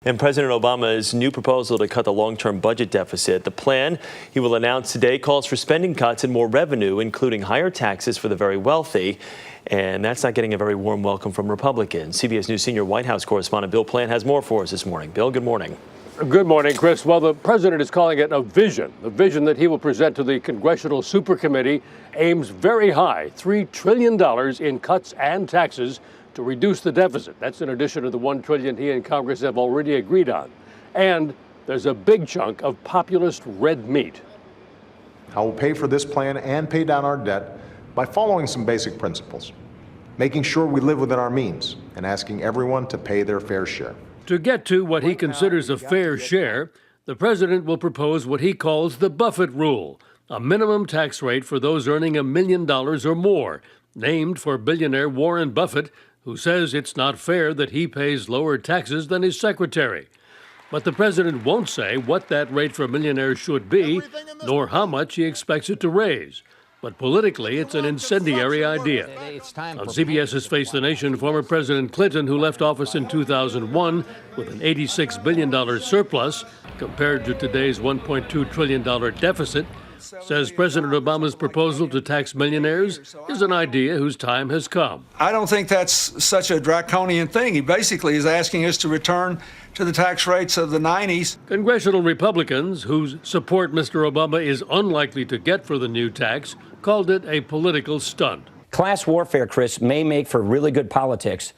And President Obama's new proposal to cut the long-term budget deficit. The plan he will announce today calls for spending cuts and more revenue, including higher taxes for the very wealthy. And that's not getting a very warm welcome from Republicans. CBS News senior White House correspondent Bill Plante has more for us this morning. Bill, good morning. Good morning, Chris. Well, the president is calling it a vision. The vision that he will present to the Congressional Supercommittee aims very high, $3 trillion in cuts and taxes to reduce the deficit. That's in addition to the $1 trillion he and Congress have already agreed on. And there's a big chunk of populist red meat. I will pay for this plan and pay down our debt by following some basic principles, making sure we live within our means and asking everyone to pay their fair share. To get to what he considers a fair share, the president will propose what he calls the Buffett rule, a minimum tax rate for those earning $1 million or more, named for billionaire Warren Buffett, who says it's not fair that he pays lower taxes than his secretary. But the president won't say what that rate for millionaires should be, nor how much he expects it to raise. But politically, it's an incendiary idea. On CBS's Face the Nation, former President Clinton, who left office in 2001 with an $86 billion surplus compared to today's $1.2 trillion deficit, says President Obama's proposal to tax millionaires is an idea whose time has come. I don't think that's such a draconian thing. He basically is asking us to return to the tax rates of the 90s. Congressional Republicans, whose support Mr. Obama is unlikely to get for the new tax, called it a political stunt. Class warfare, Chris, may make for really good politics,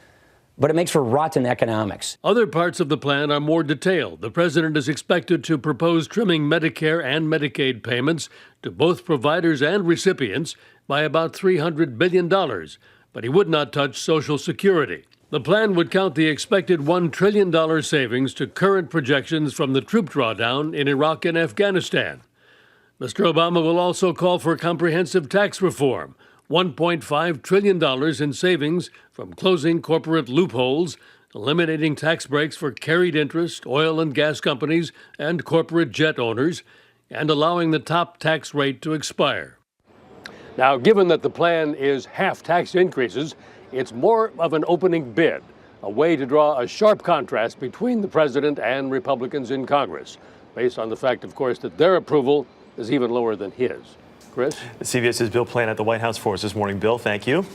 but it makes for rotten economics. Other parts of the plan are more detailed. The president is expected to propose trimming Medicare and Medicaid payments to both providers and recipients by about $300 billion, but he would not touch Social Security. The plan would count the expected $1 trillion savings to current projections from the troop drawdown in Iraq and Afghanistan. Mr. Obama will also call for comprehensive tax reform, $1.5 trillion in savings from closing corporate loopholes, eliminating tax breaks for carried interest, oil and gas companies, and corporate jet owners, and allowing the top tax rate to expire. Now, given that the plan is half tax increases, it's more of an opening bid, a way to draw a sharp contrast between the president and Republicans in Congress, based on the fact, of course, that their approval is even lower than his. Chris? CBS's Bill Plante at the White House for us this morning. Bill, thank you.